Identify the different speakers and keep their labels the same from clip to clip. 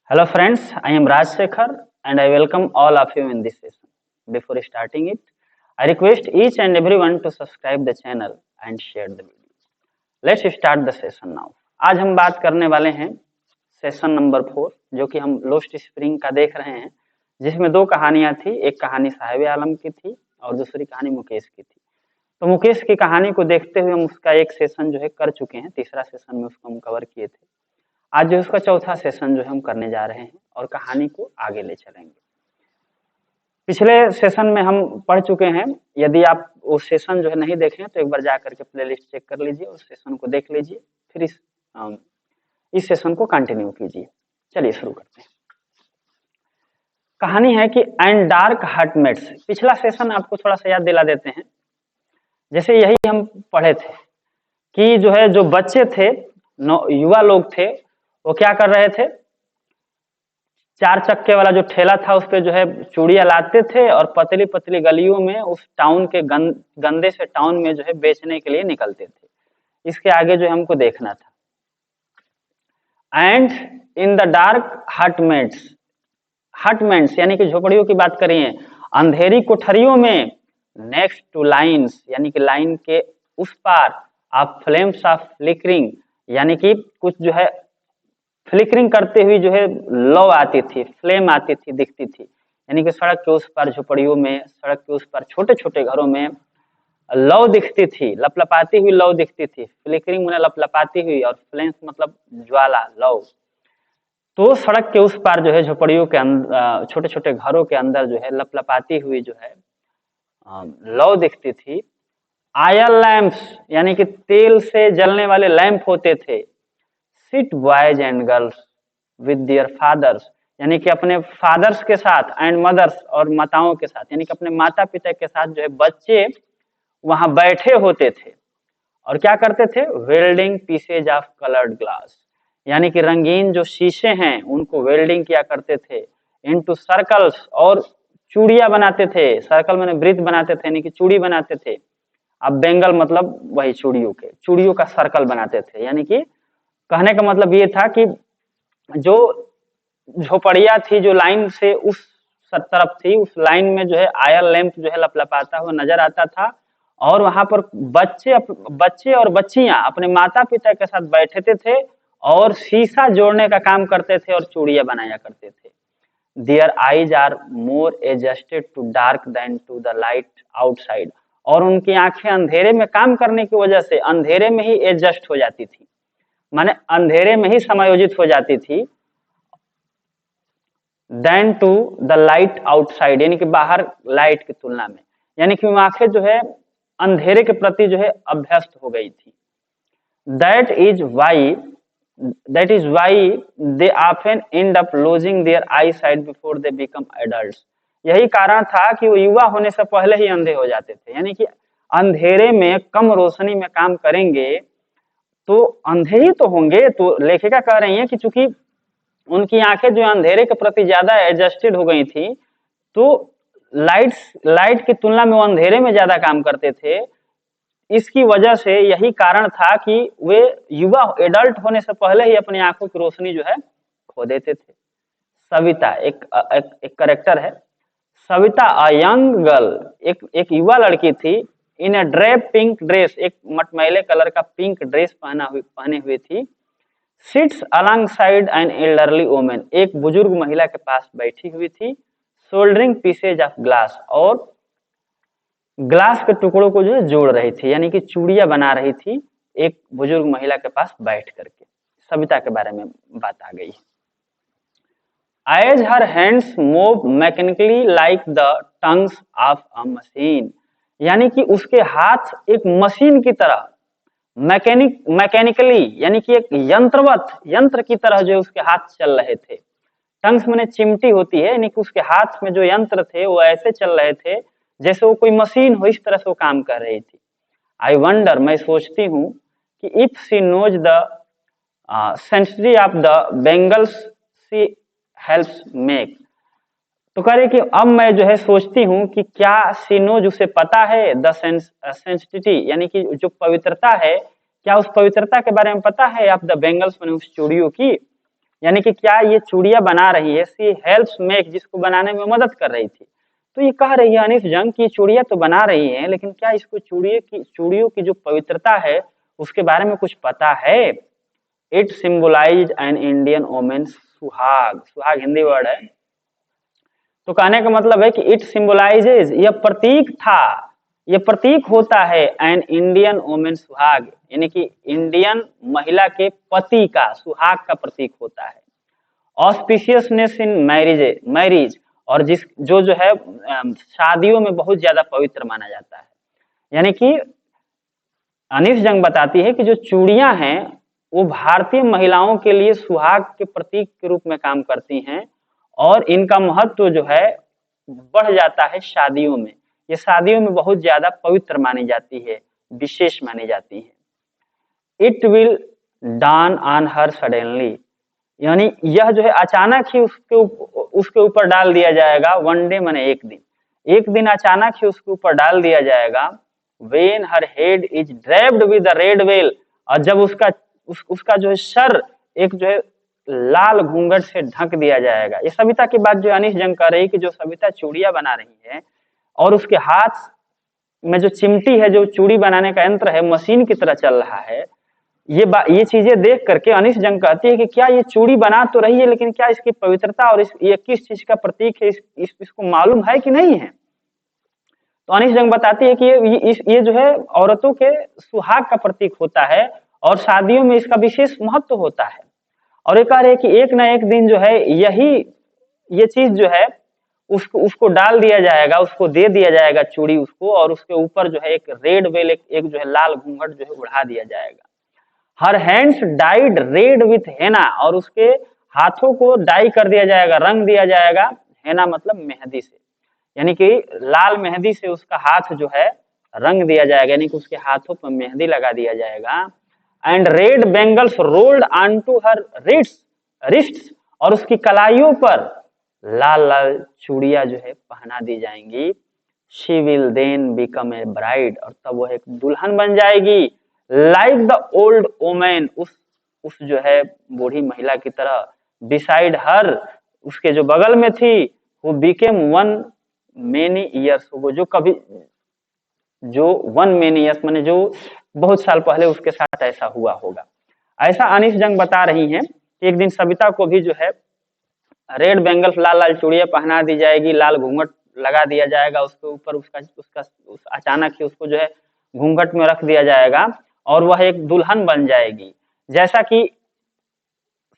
Speaker 1: Hello friends, I am Raj Shekhar and I welcome all of you in this session. Before starting it, I request each and everyone to subscribe the channel and share the video. Let's start the session now. आज हम बात करने वाले हैं session number 4 जो कि हम lost spring का देख रहे हैं, जिसमें दो कहानियां थी। एक कहानी साहिब आलम की थी और दूसरी कहानी मुकेश की थी। तो मुकेश की कहानी को देखते हुए हम उसका एक सेशन जो है कर चुके हैं। तीसरा सेशन में उसको हम कवर किए थे। आज जो उसका चौथा सेशन जो है हम करने जा रहे हैं और कहानी को आगे ले चलेंगे। पिछले सेशन में हम पढ़ चुके हैं। यदि आप वो सेशन जो है नहीं देखें तो एक बार जा करके प्लेलिस्ट चेक कर लीजिए, उस सेशन को देख लीजिए, फिर इस सेशन को कंटिन्यू कीजिए। चलिए शुरू करते हैं। कहानी है कि एंड डार्क हटमेट्स। पिछला सेशन आपको थोड़ा सा याद दिला देते हैं। जैसे यही हम पढ़े थे कि जो है जो बच्चे थे, युवा लोग थे, वो क्या कर रहे थे, चार चक्के वाला जो ठेला था उस पे जो है चूड़ियां लाते थे और पतली पतली गलियों में उस टाउन के गंदे से टाउन में जो है बेचने के लिए निकलते थे। इसके आगे जो हमको देखना था। And in the dark hutments यानी कि झोपड़ियों की बात करिए, अंधेरी कोठरियों में, नेक्स्ट टू लाइन्स यानी कि लाइन के उस पार, आप फ्लेम्स ऑफ फ्लिकरिंग यानी कि कुछ जो है फ्लिकरिंग करते हुई जो है लौ आती थी, फ्लेम आती थी, दिखती थी। यानी कि सड़क के उस पार झोपड़ियों में, सड़क के उस पार छोटे छोटे घरों में लौ दिखती थी, लपलपाती हुई लौ दिखती थी। फ्लिकरिंग मतलब लपलपाती हुई और फ्लेम्स मतलब ज्वाला, लौ। तो सड़क के उस पार जो है झोपड़ियों के अंदर, छोटे छोटे घरों के अंदर जो है लपलपाती हुई जो है लौ दिखती थी। आयल लैंप्स यानी कि तेल से जलने वाले लैंप होते थे। Sit boys and girls with their fathers यानी कि अपने फादर्स के साथ, एंड मदर्स और माताओं के साथ, यानी कि अपने माता पिता के साथ जो है बच्चे वहां बैठे होते थे और क्या करते थे, welding pieces of coloured glass यानी कि रंगीन जो शीशे हैं उनको वेल्डिंग किया करते थे इनटू सर्कल्स, और चूड़ियां बनाते थे। सर्कल मैंने वृत्त बनाते थे यानी कि चूड़ी बनाते थे। अब बेंगल मतलब वही चूड़ियों का सर्कल बनाते थे। यानी कि कहने का मतलब ये था कि जो झोपड़िया थी जो लाइन से उस तरफ थी, उस लाइन में जो है आयल लैंप जो है लपलपाता हुआ नजर आता था और वहां पर बच्चे और बच्चियां अपने माता पिता के साथ बैठे थे और शीशा जोड़ने का काम करते थे और चूड़ियां बनाया करते थे। Their eyes are more adjusted to dark than to the light outside, और उनकी आंखें अंधेरे में काम करने की वजह से अंधेरे में ही एडजस्ट हो जाती थी, माने अंधेरे में ही समायोजित हो जाती थी। Than to the light outside यानी कि बाहर लाइट की तुलना में, यानी कि आंखें जो है अंधेरे के प्रति जो है अभ्यस्त हो गई थी। That is why they often end up losing their eyesight before they become adults. यही कारण था कि वो युवा होने से पहले ही अंधे हो जाते थे। यानी कि अंधेरे में कम रोशनी में काम करेंगे तो अंधे ही तो होंगे। तो लेखिका कह रही है कि चूंकि उनकी आंखें जो अंधेरे के प्रति ज्यादा एडजस्टेड हो गई थी, तो लाइट की तुलना में वो अंधेरे में ज्यादा काम करते थे। इसकी वजह से यही कारण था कि वे युवा एडल्ट होने से पहले ही अपनी आंखों की रोशनी जो है खो देते थे। सविता एक करेक्टर है। सविता अ यंग गर्ल, एक युवा लड़की थी। In a drape pink dress, एक मटमैले कलर का पिंक ड्रेस पहने हुई थी। Sits alongside an elderly women, एक बुजुर्ग महिला के पास बैठी हुई थी। सोल्डरिंग पीसेज ऑफ ग्लास, और ग्लास के टुकड़ों को जो है जोड़ रही थी, यानी कि चूड़ियां बना रही थी एक बुजुर्ग महिला के पास बैठ करके। सविता के बारे में बात आ गई। As her hands move mechanically like the tongues of a machine, यानी कि उसके हाथ एक मशीन की तरह, मैकेनिकली यानी कि एक यंत्र की तरह जो उसके हाथ चल रहे थे। टंग्स माने चिमटी होती है, यानी कि उसके हाथ में जो यंत्र थे वो ऐसे चल रहे थे जैसे वो कोई मशीन हो, इस तरह से वो काम कर रही थी। आई वंडर, मैं सोचती हूँ कि if she knows the sensitivity of the bangles she helps make, तो कह रहे कि अब मैं जो है सोचती हूँ कि क्या सीनोज उसे पता है द सेंसिटिविटी यानी कि जो पवित्रता है, क्या उस पवित्रता के बारे में पता है आप द बेंगल्स मैंने उस चूड़ियों की। यानी कि क्या ये चूड़ियां बना रही है, सी हेल्प्स मेक, जिसको बनाने में मदद कर रही थी। तो ये कह रही है अनिस जंग की चूड़ियां तो बना रही है, लेकिन क्या इसको चूड़ियों की जो पवित्रता है उसके बारे में कुछ पता है? It symbolise an Indian women suhag, सुहाग हिंदी वर्ड है। तो कहने का मतलब है कि इट सिंबलाइजेज, यह प्रतीक था, यह प्रतीक होता है एन इंडियन वोमेन सुहाग, यानी कि इंडियन महिला के पति का, सुहाग का प्रतीक होता है। ऑस्पिशियसनेस इन मैरिज, और जो है शादियों में बहुत ज्यादा पवित्र माना जाता है। यानी कि अनिस जंग बताती है कि जो चूड़ियां हैं वो भारतीय महिलाओं के लिए सुहाग के प्रतीक के रूप में काम करती हैं, और इनका महत्व जो है बढ़ जाता है शादियों में। ये शादियों में बहुत ज्यादा पवित्र मानी जाती है, विशेष मानी जाती है। It will dawn on her suddenly, यानी यह जो है अचानक ही उसके ऊपर डाल दिया जाएगा। वन डे माने एक दिन अचानक ही उसके ऊपर डाल दिया जाएगा। When her head is draped with red well, और जब उसका जो है सर एक जो है लाल घूंघट से ढक दिया जाएगा। ये सविता की बात जो अनिस जंग कर रही कि जो सविता चूड़ियां बना रही है और उसके हाथ में जो चिमटी है, जो चूड़ी बनाने का यंत्र है, मशीन की तरह चल रहा है, ये चीजें देख करके अनिस जंग कहती है कि क्या ये चूड़ी बना तो रही है, लेकिन क्या इसकी पवित्रता और ये किस चीज का प्रतीक है, इसको मालूम है कि नहीं है? तो अनिस जंग बताती है कि ये जो है औरतों के सुहाग का प्रतीक होता है और शादियों में इसका विशेष महत्व होता है। और ये कह रहे हैं कि एक ना एक दिन जो है ये चीज जो है उसको डाल दिया जाएगा, उसको दे दिया जाएगा चूड़ी उसको, और उसके ऊपर जो है एक रेड वेल, एक जो है लाल घूंघट जो है उड़ा दिया जाएगा। Her hands dyed red with henna, और उसके हाथों को डाई कर दिया जाएगा, रंग दिया जाएगा। हेना मतलब मेहंदी से, यानी कि लाल मेहंदी से उसका हाथ जो है रंग दिया जाएगा, यानी कि उसके हाथों पर मेहंदी लगा दिया जाएगा। And red bangles rolled on to her wrists, और उसकी कलाइयों पर लाल लाल चूड़ियां जो है पहना दी जाएंगी। She will then become a bride, और तब वह एक दुल्हन बन जाएगी। लाइक द ओल्ड वोमेन, उस जो है बूढ़ी महिला की तरह। बिसाइड हर, उसके जो बगल में थी, वो बिकेम वन मेनी ईयर्स, वो जो वन मेनी ईयर्स माने जो बहुत साल पहले उसके साथ ऐसा हुआ होगा। ऐसा अनिस जंग बता रही हैं कि एक दिन सविता को भी जो है रेड बेंगल्स, लाल लाल चूड़ियां पहना दी जाएगी, लाल घूंघट लगा दिया जाएगा उसके ऊपर, अचानक ही उसको जो है घूंघट में रख दिया जाएगा और वह एक दुल्हन बन जाएगी। जैसा कि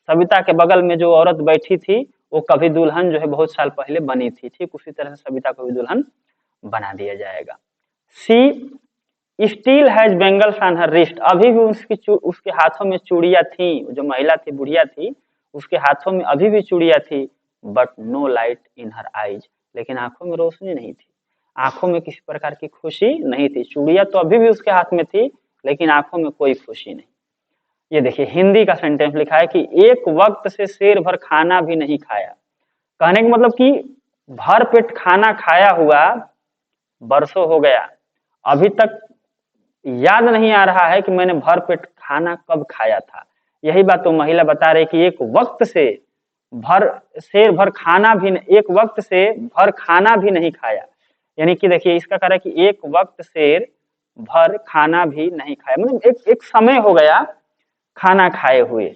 Speaker 1: सविता के बगल में जो औरत बैठी थी वो कभी दुल्हन जो है बहुत साल पहले बनी थी, ठीक उसी तरह से सविता को भी दुल्हन बना दिया जाएगा। She still has bangles on her wrist, अभी भी उसके हाथों में चूड़ियां थी। जो महिला थी, बुढ़िया थी, उसके हाथों में अभी भी चूड़ियां थी। But no light in her eyes, लेकिन आंखों में रोशनी नहीं थी, आंखों में किसी प्रकार की खुशी नहीं थी। चूड़ियां तो अभी भी उसके हाथ में थी, लेकिन आंखों में कोई खुशी नहीं। ये देखिए हिंदी का सेंटेंस लिखा है कि एक वक्त से शेर भर खाना भी नहीं खाया। कहने का मतलब कि भर पेट खाना खाया हुआ बरसों हो गया, अभी तक याद नहीं आ रहा है कि मैंने भर पेट खाना कब खाया था। यही बात तो महिला बता रही कि एक वक्त से शेर भर खाना भी, एक वक्त से भर खाना भी नहीं खाया। यानी कि देखिए इसका कह रहा है कि एक वक्त शेर भर खाना भी नहीं खाया, मतलब एक समय हो गया खाना खाए हुए।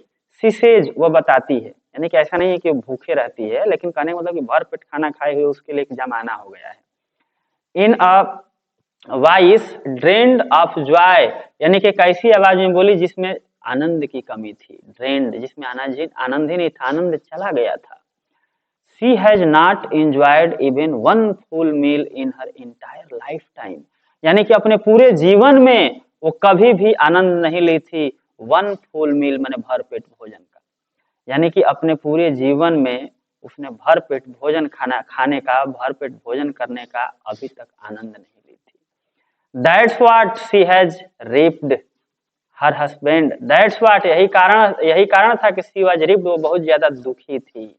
Speaker 1: सिसेज वो बताती है, यानी कि ऐसा नहीं है कि वो भूखे रहती है, लेकिन कहने का मतलब कि भर पेट खाना खाए हुए उसके लिए एक जमाना हो गया है। In a voice drained of joy, यानी कि एक ऐसी आवाज में बोली जिसमें आनंद की कमी थी। ड्रेन्ड जिसमें आनंद ही नहीं था, आनंद चला गया था। She has not enjoyed even one full meal in her entire life time, यानी कि अपने पूरे जीवन में वो कभी भी आनंद नहीं ली थी। वन फुल मील माने भर पेट भोजन का, यानी कि अपने पूरे जीवन में उसने भर पेट भोजन खाने का, भर पेट भोजन करने का अभी तक आनंद नहीं ली थी। That's what she has raped her husband, that's what, यही कारण था कि शी वाज रेप्ड, वो बहुत ज्यादा दुखी थी।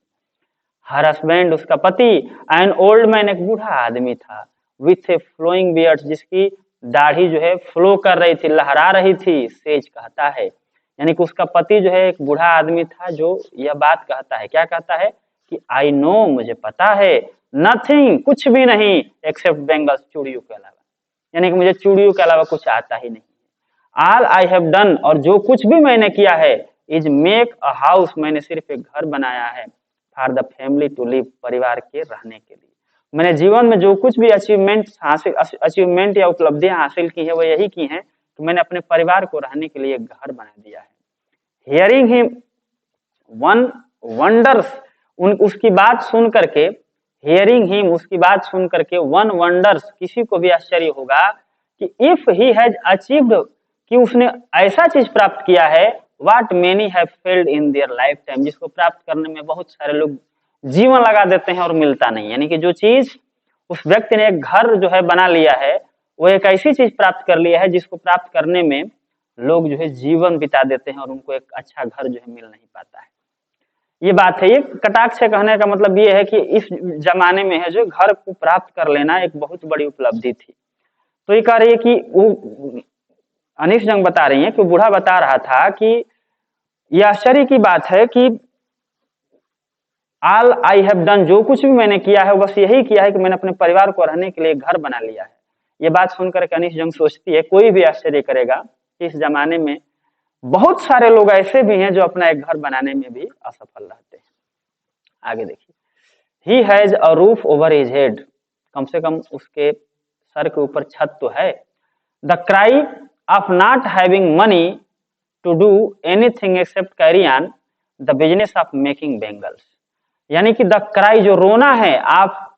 Speaker 1: हर हस्बैंड उसका पति, एन ओल्ड मैन एक बूढ़ा आदमी था, विथ ए फ्लोइंग बियर्ड जिसकी दाढ़ी जो है फ्लो कर रही थी, लहरा रही थी। सेज कहता है यानी कि उसका पति जो है एक बूढ़ा आदमी था जो यह बात कहता है, क्या कहता है कि आई नो, मुझे पता है, नथिंग, कुछ भी नहीं, एक्सेप्ट बेंगल्स, चूड़ियों के अलावा, यानी कि मुझे चूड़ियों के अलावा कुछ आता ही नहीं। ऑल आई हैव डन, और जो कुछ भी मैंने किया है, इज मेक अ हाउस, मैंने सिर्फ एक घर बनाया है, for the family to live, परिवार के रहने के लिए। मैंने जीवन में जो कुछ भी अचीवमेंट या उपलब्धियां हासिल की है वो यही की हैं कि मैंने अपने परिवार को रहने के लिए एक घर बना दिया है। हियरिंग हिम वन वंडर्स, उसकी बात सुन करके, हियरिंग हिम, उसकी बात सुन करके, वन वंडर्स, किसी को भी आश्चर्य होगा कि इफ ही हैज अचीव्ड, कि उसने ऐसा चीज प्राप्त किया है, what many have failed in their life time, जिसको प्राप्त करने में बहुत सारे लोग जीवन लगा देते हैं और मिलता नहीं। यानी कि जो चीज उस व्यक्ति ने एक घर जो है बना लिया है, वो एक ऐसी चीज प्राप्त कर लिया है जिसको प्राप्त करने में लोग जो है जीवन बिता देते हैं और उनको एक अच्छा घर जो है मिल नहीं पाता है। ये बात है। ये कटाक्ष से कहने का मतलब ये है कि इस जमाने में है जो घर को प्राप्त कर लेना एक बहुत बड़ी उपलब्धि थी। तो ये कह रही है कि वो अनीस जंग बता रही है कि बूढ़ा बता रहा था कि यह आश्चर्य की बात है कि ऑल आई हैव डन, जो कुछ भी मैंने किया है बस यही किया है कि मैंने अपने परिवार को रहने के लिए घर बना लिया है। ये बात सुनकर के अनीस जंग सोचती है, कोई भी आश्चर्य करेगा कि इस जमाने में बहुत सारे लोग ऐसे भी हैं जो अपना एक घर बनाने में भी असफल रहते हैं। आगे देखिए, he has a roof over his head, कम से कम उसके सर के ऊपर छत तो है। The cry of not having money to do anything except carry on the business of making bangles, यानी कि द क्राई, जो रोना है, ऑफ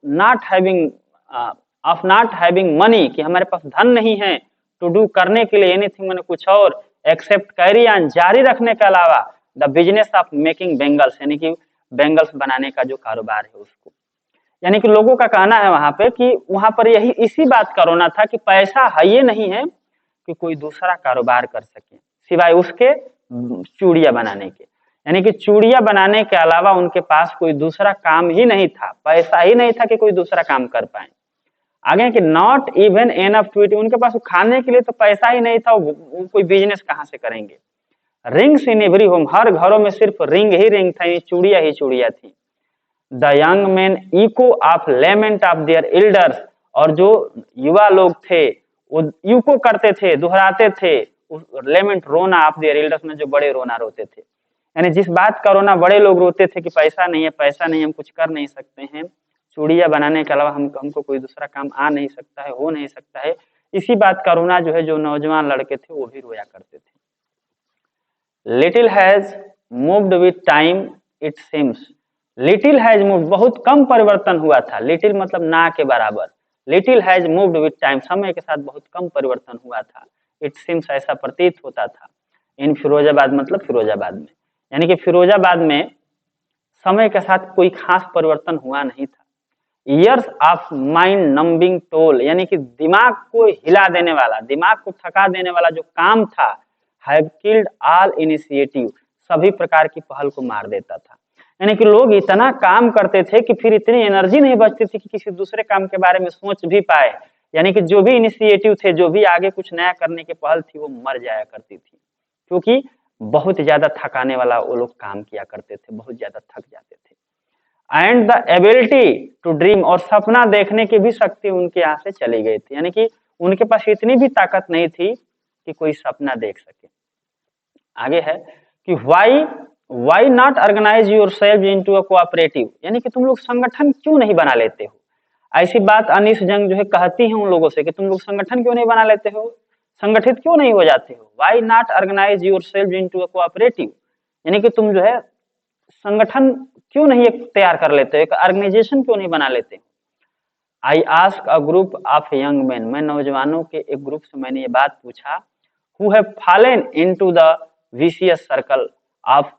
Speaker 1: नॉट हैविंग मनी, कि हमारे पास धन नहीं है, टू डू, करने के लिए, एनीथिंग मैंने कुछ और, एक्सेप्ट कैरी ऑन, जारी रखने के अलावा, the business of making bangles, यानी कि बेंगल्स बनाने का जो कारोबार है उसको। यानी कि लोगों का कहना है वहां पे कि वहां पर यही इसी बात का रोना था कि पैसा है ये नहीं है कि कोई दूसरा कारोबार कर सके सिवाय उसके चूड़ियां बनाने के। यानी कि चूड़ियां बनाने के अलावा उनके पास कोई दूसरा काम ही नहीं था, पैसा ही नहीं था कि कोई दूसरा काम कर पाए। आगे कि not even enough to eat, उनके पास खाने के लिए तो पैसा ही नहीं था, वो कोई बिजनेस कहाँ से करेंगे। रिंग्स इन एवरी होम, हर घरों में सिर्फ रिंग ही रिंग था, चूड़ियां ही चूड़ियां थी। The young man echo of lament of their elders, और जो युवा लोग थे वो इको करते थे, दोहराते थे, लेमेंट, रोना, ऑफ देयर एल्डर्स में जो बड़े रोना रोते थे, यानी जिस बात का रोना बड़े लोग रोते थे कि पैसा नहीं है, पैसा नहीं, हम कुछ कर नहीं सकते हैं, चूड़ियां बनाने के अलावा हमको कोई दूसरा काम आ नहीं सकता है, हो नहीं सकता है, इसी बात का रोना जो है जो नौजवान लड़के थे वो भी रोया करते थे। Little has moved with time it seems, little has moved, बहुत कम परिवर्तन हुआ था, लिटिल मतलब ना के बराबर, little has moved with time, समय के साथ बहुत कम परिवर्तन हुआ था, इट सीम्स, ऐसा प्रतीत होता था, इन फिरोजाबाद मतलब फिरोजाबाद में, यानी कि फिरोजाबाद में समय के साथ कोई खास परिवर्तन हुआ नहीं था। Years of mind numbing toll, यानी कि दिमाग को हिला देने वाला, दिमाग को थका देने वाला जो काम था, हैव किल्ड ऑल इनिशिएटिव, सभी प्रकार की पहल को मार देता था। यानी कि लोग इतना काम करते थे कि फिर इतनी एनर्जी नहीं बचती थी कि किसी दूसरे काम के बारे में सोच भी पाए, यानी कि जो भी इनिशिएटिव थे, जो भी आगे कुछ नया करने की पहल थी, वो मर जाया करती थी, क्योंकि बहुत ज्यादा थकाने वाला वो लोग काम किया करते थे, बहुत ज्यादा थक जाते थे। And the ability to dream, और सपना देखने की भी शक्ति उनके यहाँ से चली गई थी, यानी कि उनके पास इतनी भी ताकत नहीं थी कि कोई सपना देख सके। आगे है कि why not organise yourself into a cooperative, यानी कि तुम लोग संगठन क्यों नहीं बना लेते हो। ऐसी बात अनीस जंग जो है कहती है उन लोगों से कि तुम लोग संगठन क्यों नहीं बना लेते हो, संगठित क्यों नहीं हो जाते हो। Why not organise yourself into a cooperative, यानी कि तुम जो है संगठन क्यों नहीं एक तैयार कर लेते हो, एक ऑर्गेनाइजेशन क्यों नहीं बना लेते। I ask a group of young man, मैं नौजवानों के एक ग्रुप से मैंने ये बात पूछा, who have fallen into the vicious circle of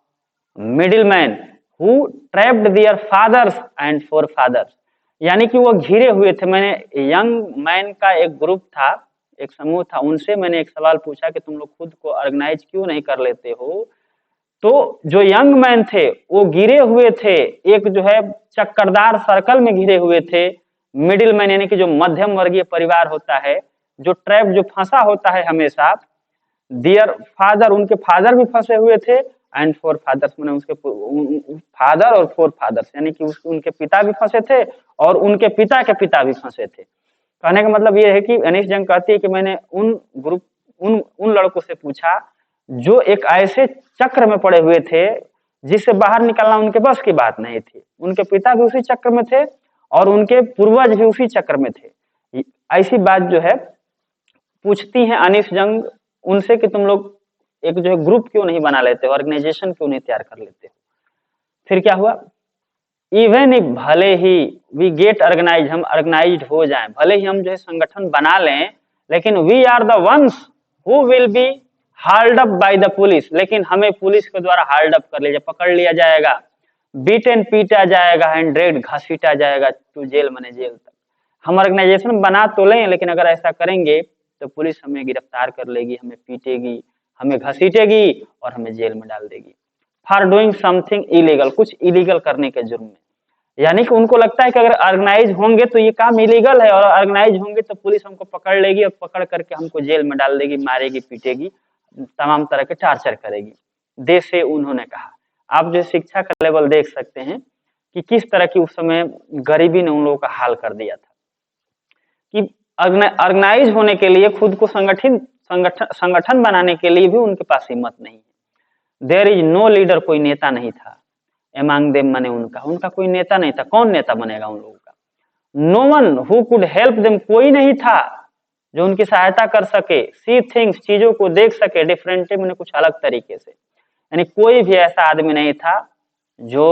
Speaker 1: middleman who trapped their fathers and forefathers, यानी कि वो घिरे हुए थे। मैंने यंग मैन का एक ग्रुप था, एक समूह था, उनसे मैंने एक सवाल पूछा कि तुम लोग खुद को ऑर्गेनाइज क्यों नहीं कर लेते हो। तो जो यंग मैन थे वो गिरे हुए थे, एक जो है चक्करदार सर्कल में घिरे हुए थे। मिडिल मैन यानी कि जो मध्यम वर्गीय परिवार होता है, जो ट्रैप, जो फंसा होता है हमेशा, देयर फादर, उनके फादर भी फंसे हुए थे, एंड फोर फादर्स मैंने उसके फादर और फोर फादर्स यानी कि उनके पिता भी फंसे थे और उनके पिता के पिता भी फंसे थे। कहने का मतलब ये है कि अनीश जंग कहती है कि मैंने उन लड़कों से पूछा जो एक ऐसे चक्र में पड़े हुए थे जिससे बाहर निकलना उनके बस की बात नहीं थी। उनके पिता भी उसी चक्र में थे और उनके पूर्वज भी उसी चक्र में थे। ऐसी बात जो है पूछती हैं अनीश जंग उनसे कि तुम लोग एक जो है ग्रुप क्यों नहीं बना लेते, ऑर्गेनाइजेशन क्यों नहीं तैयार कर लेते। फिर क्या हुआ, इवन इफ भले ही वी गेट ऑर्गेनाइज, हम ऑर्गेनाइज हो जाएं, भले ही हम जो है संगठन बना लें, लेकिन we are the ones who will be hard up by the police, लेकिन हमें पुलिस के द्वारा हार्ड अप कर लिया, पकड़ लिया जाएगा, बीटन पीटा जाएगा, हैंड्रेड घसीटा जाएगा टू जेल, माने जेल तक। हम ऑर्गेनाइजेशन बना तो लें, लेकिन अगर ऐसा करेंगे तो पुलिस हमें गिरफ्तार कर लेगी, हमें पीटेगी, हमें घसीटेगी और हमें जेल में डाल देगी फॉर डूइंग समथिंग इलीगल, कुछ इलीगल करने के जुर्म में। यानी कि उनको लगता है कि अगर ऑर्गेनाइज होंगे तो ये काम इलीगल है, और ऑर्गेनाइज होंगे तो पुलिस हमको पकड़ लेगी और पकड़ करके हमको जेल में डाल देगी, मारेगी, पीटेगी, तमाम तरह के टार्चर करेगी। देश से उन्होंने कहा। आप जो शिक्षा का लेवल देख सकते हैं कि किस तरह की उस समय गरीबी ने उन लोगों का हाल कर दिया था कि ऑर्गेनाइज होने के लिए, खुद को संगठन बनाने के लिए भी उनके पास हिम्मत नहीं है। देयर इज नो लीडर, कोई नेता नहीं था। एमंग देम माने उनका कोई नेता नहीं था। कौन नेता बनेगा उन लोगों का? No one who could help them, कोई नहीं था जो उनकी सहायता कर सके। सी थिंग्स, चीजों को देख सके, डिफरेंटली मैंने कुछ अलग तरीके से, यानी कोई भी ऐसा आदमी नहीं था जो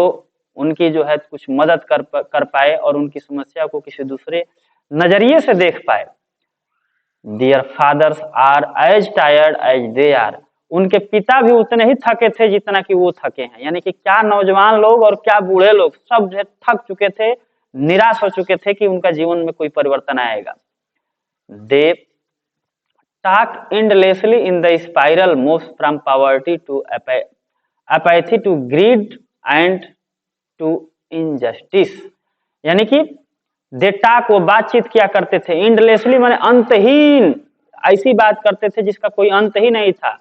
Speaker 1: उनकी जो है कुछ मदद कर पाए और उनकी समस्या को किसी दूसरे नजरिए से देख पाए। Their fathers are as tired as they are, उनके पिता भी उतने ही थके थे जितना कि वो थके हैं। यानी कि क्या नौजवान लोग और क्या बूढ़े लोग, सब जो है थक चुके थे, निराश हो चुके थे कि उनका जीवन में कोई परिवर्तन आएगा। They talk endlessly in the spiral moves from poverty to apathy to greed and to injustice, यानी कि दे टाक, वो बातचीत किया करते थे, इंडलेसली माने अंतहीन, ऐसी बात करते थे जिसका कोई अंत ही नहीं था।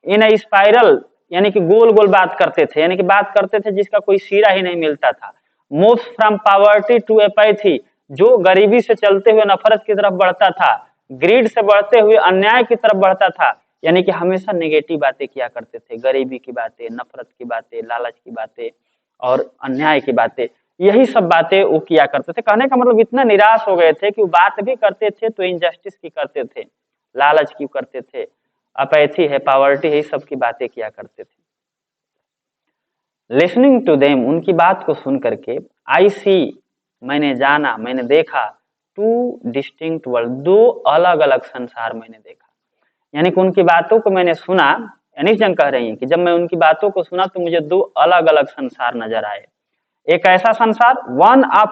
Speaker 1: इन स्पाइरल यानी कि गोल गोल बात करते थे, यानी कि बात करते थे जिसका कोई सिरा ही नहीं मिलता था। Moves from poverty to apathy, जो गरीबी से चलते हुए नफरत की तरफ बढ़ता था, ग्रीड से बढ़ते हुए अन्याय की तरफ बढ़ता था, यानी कि हमेशा नेगेटिव बातें किया करते थे, गरीबी की बातें, नफरत की बातें, लालच की बातें और अन्याय की बातें, यही सब बातें वो किया करते थे। कहने का मतलब इतना निराश हो गए थे कि वो बात भी करते थे तो इनजस्टिस की करते थे, लालच की करते थे, अपैथी है, पावर्टी है, सब की बातें किया करते थे। लिसनिंग टू देम, उनकी बात को सुन करके, आई सी, मैंने जाना, मैंने देखा, टू डिस्टिंक्ट वर्ल्ड, दो अलग अलग संसार मैंने देखा। यानी कि उनकी बातों को मैंने सुना, अनीश जंग कह रही है कि जब मैं उनकी बातों को सुना तो मुझे दो अलग अलग संसार नजर आए। एक ऐसा संसार, वन ऑफ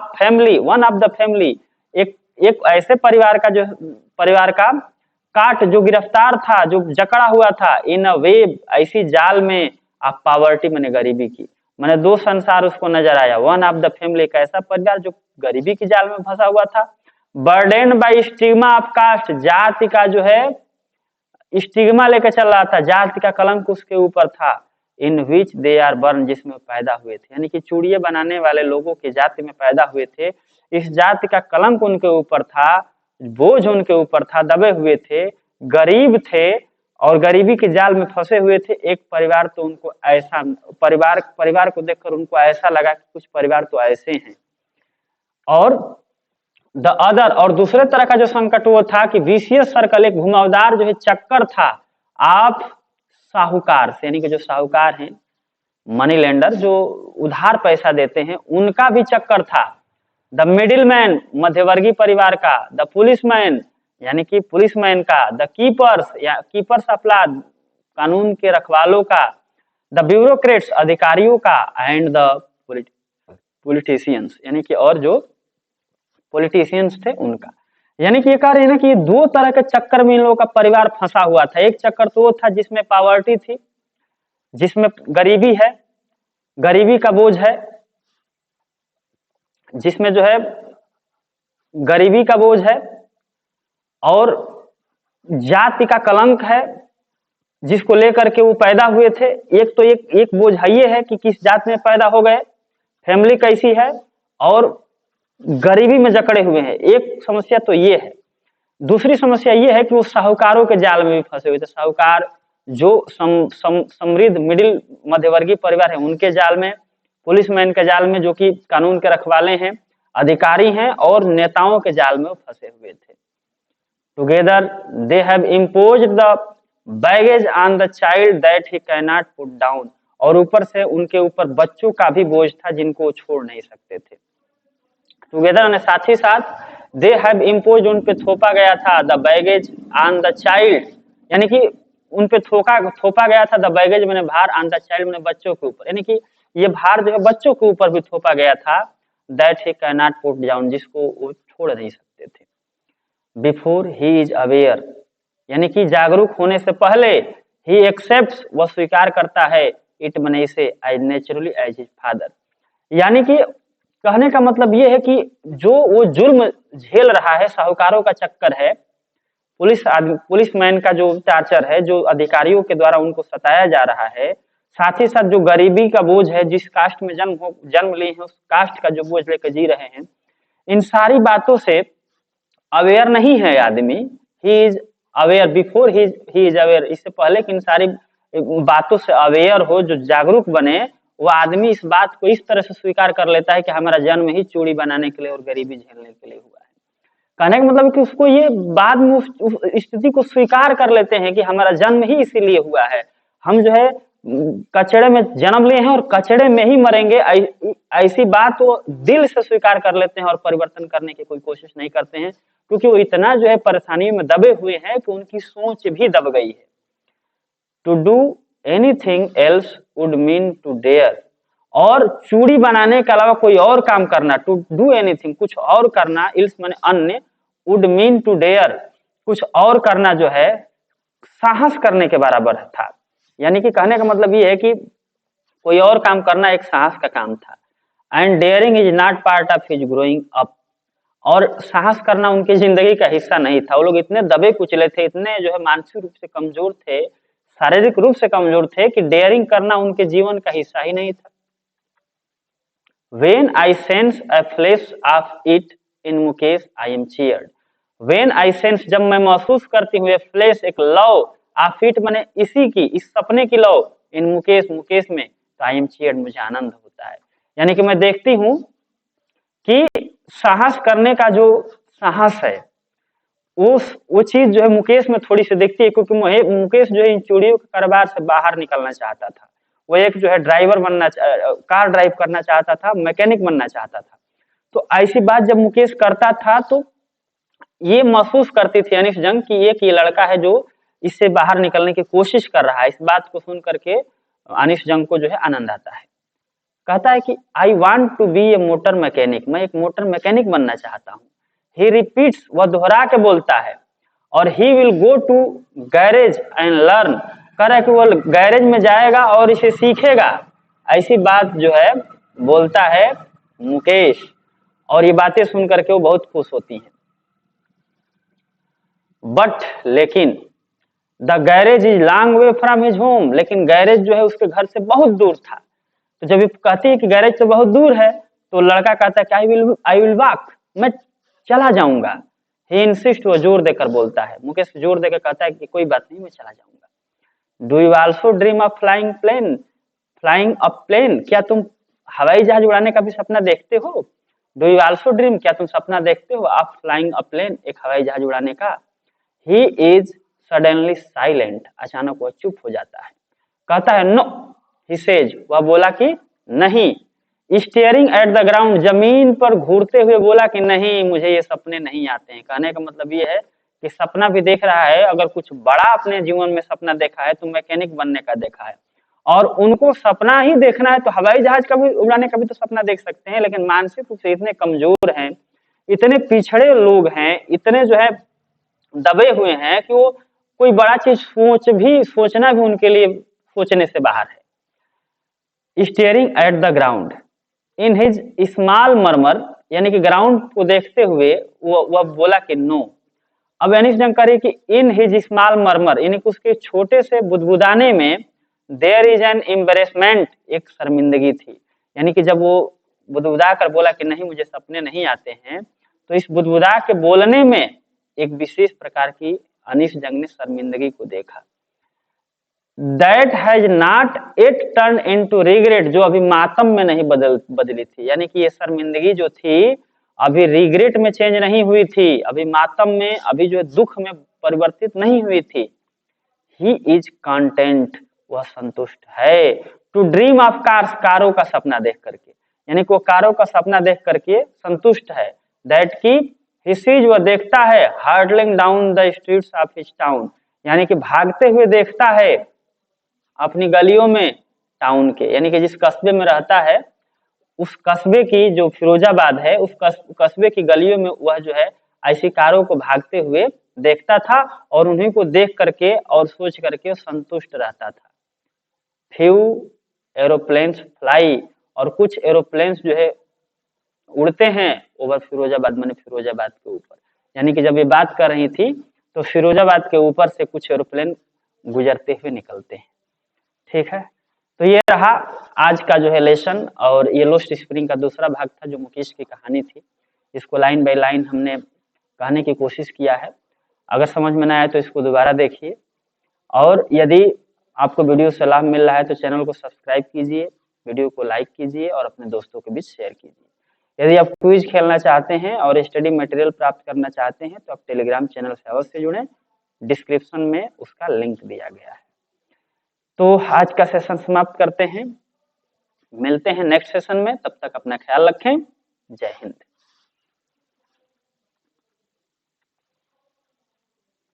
Speaker 1: द फैमिली, एक ऐसे परिवार का काट जो गिरफ्तार था, जो जकड़ा हुआ था, इन अ वेब, ऐसी जाल में, ऑफ पॉवर्टी मैंने गरीबी की, मैंने दो संसार उसको नजर आया। वन ऑफ द फैमिली, एक ऐसा परिवार जो गरीबी की जाल में फंसा हुआ था। Burden by stigma of caste, जाति का जो है स्टिग्मा लेकर चल रहा था, जाति का कलंक उसके ऊपर था। इन विच दे आर बर्न, जिसमें पैदा हुए थे, यानी कि चूड़िए बनाने वाले लोगों की जाति में पैदा हुए थे, इस जाति का कलंक उनके ऊपर था, बोझ उनके ऊपर था, दबे हुए थे, गरीब थे और गरीबी के जाल में फंसे हुए थे। एक परिवार तो उनको ऐसा, परिवार को देखकर उनको ऐसा लगा कि कुछ परिवार तो ऐसे हैं। और द अदर, और दूसरे तरह का जो संकट वो था कि विशियस सर्कल, एक घुमावदार जो है चक्कर था, आप साहूकार से, यानी कि जो साहूकार हैं, मनी लेंडर, जो उधार पैसा देते हैं, उनका भी चक्कर था। द मिडिल मैन, मध्यवर्गीय परिवार का, द पुलिसमैन, यानी कि पुलिसमैन का, द कीपर्स या कीपर्स ऑफ लॉ, कानून के रखवालों का, द ब्यूरोक्रेट्स, अधिकारियों का, एंड द पॉलिटिशियंस, यानी कि और जो पॉलिटिशियंस थे उनका। यानी कि ये कह रहे हैं ना कि ये दो तरह के चक्कर में इन लोगों का परिवार फंसा हुआ था। एक चक्कर तो वो था जिसमें पॉवर्टी थी, जिसमें गरीबी है, गरीबी का बोझ है, जिसमें जो है गरीबी का बोझ है और जाति का कलंक है जिसको लेकर के वो पैदा हुए थे। एक तो एक बोझ ये है कि किस जात में पैदा हो गए, फैमिली कैसी है, और गरीबी में जकड़े हुए हैं। एक समस्या तो ये है। दूसरी समस्या ये है कि वो साहूकारों के जाल में भी फंसे हुए थे। साहूकार जो समृद्ध मिडिल मध्यवर्गीय परिवार है उनके जाल में, पुलिसमैन के जाल में जो कि कानून के रखवाले हैं, अधिकारी हैं, और नेताओं के जाल में वो फंसे हुए थे। Together they have imposed the baggage on the child that he can not put down, और ऊपर से उनके ऊपर बच्चों का भी बोझ था जिनको वो छोड़ नहीं सकते थे। टुगेदर ने साथ ही साथ दे हैव इम्पोज, उन पे थोपा गया था the baggage on the child, यानी कि उन पे थोपा गया था द बैगेज मैंने भार, ऑन द चाइल्ड मैंने बच्चों के ऊपर, यानी कि ये भार जो है बच्चों के ऊपर भी थोपा गया था, that he can not put down, जिसको वो छोड़ नहीं सकते थे। बिफोर ही इज अवेयर, यानी कि जागरूक होने से पहले, ही एक्सेप्ट्स, वह स्वीकार करता है, इट मने इसे as naturally as his father, यानी कि कहने का मतलब ये है कि जो वो जुर्म झेल रहा है, साहूकारों का चक्कर है, पुलिसमैन का जो टार्चर है, जो अधिकारियों के द्वारा उनको सताया जा रहा है, साथ ही साथ जो गरीबी का बोझ है, जिस कास्ट में जन्म लिए हैं उस कास्ट का जो बोझ लेकर जी रहे हैं, इन सारी बातों से अवेयर नहीं है आदमी। He is aware before he is aware, इससे पहले कि इन सारी बातों से अवेयर हो, जो जागरूक बने, वो आदमी इस बात को इस तरह से स्वीकार कर लेता है कि हमारा जन्म ही चूड़ी बनाने के लिए और गरीबी झेलने के लिए हुआ है। कहने का मतलब कि उसको ये बाद में उस स्थिति को स्वीकार कर लेते हैं कि हमारा जन्म ही इसीलिए हुआ है, हम जो है कचड़े में जन्म लिए हैं और कचड़े में ही मरेंगे, ऐसी बात वो दिल से स्वीकार कर लेते हैं और परिवर्तन करने की कोई कोशिश नहीं करते हैं, क्योंकि वो इतना जो है परेशानी में दबे हुए हैं कि उनकी सोच भी दब गई है। To do anything else would mean to dare, और चूड़ी बनाने के अलावा कोई और काम करना, टू डू एनीथिंग कुछ और करना, इल्स माने अन्य, वुड मीन टू डेयर कुछ और करना जो है साहस करने के बराबर था। यानी कि कहने का मतलब ये है कि कोई और काम करना एक साहस का काम था। And daring is not part of his growing up, और साहस करना उनकी जिंदगी का हिस्सा नहीं था। वो लोग इतने दबे कुचले थे, इतने जो है मानसिक रूप से कमजोर थे, शारीरिक रूप से कमजोर थे कि डेयरिंग करना उनके जीवन का हिस्सा ही नहीं था। When I sense a flash of it in Mukesh I am cheered. When I sense, जब मैं महसूस करती हूँ, फ्लैश एक लव ऑफ इट माने इसी की, इस सपने की लव, इन मुकेश में, तो आई एम cheered, मुझे आनंद होता है। यानी कि मैं देखती हूँ कि साहस करने का जो साहस है, वो चीज जो है मुकेश में थोड़ी सी दिखती है, क्योंकि मुकेश जो है इन चूड़ियों के कारोबार से बाहर निकलना चाहता था। वो एक जो है ड्राइवर बनना, कार ड्राइव करना चाहता था, मैकेनिक बनना चाहता था। तो ऐसी बात जब मुकेश करता था तो ये महसूस करती थी अनिश जंग कि एक ये लड़का है जो इससे बाहर निकलने की कोशिश कर रहा है। इस बात को सुन करके अनिश जंग को जो है आनंद आता है। कहता है कि I want to be a motor mechanic, मैं एक मोटर मैकेनिक बनना चाहता हूँ। ही रिपीट्स, वह दोहरा के बोलता है, और he will go to garage and learn, कह रहा है कि वो गैरेज में जाएगा और इसे सीखेगा। ऐसी बात जो है बोलता है मुकेश, और ये बातें सुन करके वो बहुत खुश होती हैं। बट लेकिन the garage is long way from his home, लेकिन गैरेज जो है उसके घर से बहुत दूर था। तो जब ये कहती है कि गैरेज तो बहुत दूर है, तो लड़का कहता है कि आई विल वॉक, मैं चला जाऊंगा। ही इंसिस्ट, वो जोर देकर बोलता है, मुकेश जोर देकर कहता है कि कोई बात नहीं, मैं चला जाऊंगा। Do you also dream of flying a plane, क्या तुम हवाई जहाज उड़ाने का भी सपना देखते हो? डू यू ऑल्सो ड्रीम, क्या तुम सपना देखते हो ऑफ फ्लाइंग अ प्लेन, एक हवाई जहाज उड़ाने का? ही इज सडनली साइलेंट, अचानक वह चुप हो जाता है। कहता है नो, ही सेज, वह बोला कि नहीं। स्टेयरिंग एट द ग्राउंड, जमीन पर घूरते हुए बोला कि नहीं, मुझे ये सपने नहीं आते हैं। कहने का मतलब ये है कि सपना भी देख रहा है, अगर कुछ बड़ा अपने जीवन में सपना देखा है तो मैकेनिक बनने का देखा है, और उनको सपना ही देखना है तो हवाई जहाज का भी उड़ाने का भी तो सपना देख सकते हैं, लेकिन मानसिक रूप से इतने कमजोर हैं, इतने पिछड़े लोग हैं, इतने जो है दबे हुए हैं कि वो कोई बड़ा चीज सोचना भी उनके लिए सोचने से बाहर है। Staring at the ground in his small murmur, यानी कि ग्राउंड को देखते हुए वह बोला कि नो, अब एनिस जंग कह रही कि इन हिज स्मॉल मरमर, यानी कि उसके छोटे से बुदबुदाने में देयर इज एन एम्बेरसमेंट, एक शर्मिंदगी थी। यानी कि जब वो बुदबुदा कर बोला कि नहीं मुझे सपने नहीं आते हैं, तो इस बुदबुदा के बोलने में एक विशेष प्रकार की अनीस जंग ने शर्मिंदगी को देखा। That has not it turn into regret, जो अभी मातम में नहीं बदली थी। यानी कि ये शर्मिंदगी जो थी अभी रिग्रेट में चेंज नहीं हुई थी, अभी मातम में, अभी जो दुख में परिवर्तित नहीं हुई थी। ही इज कंटेंट, वह संतुष्ट है। टू ड्रीम ऑफ कार्स, कारों का सपना देख करके, यानी कि वो कारों का सपना देख करके संतुष्ट है। दैट की ही सीज, वह देखता है, hurtling down the streets of his town, यानी कि भागते हुए देखता है अपनी गलियों में टाउन के, यानी कि जिस कस्बे में रहता है उस कस्बे की, जो फिरोजाबाद है, उस कस्बे की गलियों में वह जो है ऐसी कारों को भागते हुए देखता था और उन्हीं को देख करके और सोच करके संतुष्ट रहता था। फ्यू एरोप्लेन्स फ्लाई, और कुछ एरोप्लेन्स जो है उड़ते हैं ओवर फिरोजाबाद, माने फिरोजाबाद के ऊपर। यानी कि जब ये बात कर रही थी तो फिरोजाबाद के ऊपर से कुछ एरोप्लेन गुजरते हुए निकलते हैं। ठीक है, तो ये रहा आज का जो है लेसन, और ये लोस्ट स्प्रिंग का दूसरा भाग था जो मुकेश की कहानी थी। इसको लाइन बाय लाइन हमने कहने की कोशिश किया है। अगर समझ में ना आए तो इसको दोबारा देखिए, और यदि आपको वीडियो से लाभ मिल रहा है तो चैनल को सब्सक्राइब कीजिए, वीडियो को लाइक कीजिए और अपने दोस्तों के बीच शेयर कीजिए। यदि आप क्विज खेलना चाहते हैं और स्टडी मटेरियल प्राप्त करना चाहते हैं तो आप टेलीग्राम चैनल से अवश्य जुड़ें, डिस्क्रिप्शन में उसका लिंक दिया गया है। तो आज का सेशन समाप्त करते हैं, मिलते हैं नेक्स्ट सेशन में, तब तक अपना ख्याल रखें। जय हिंद।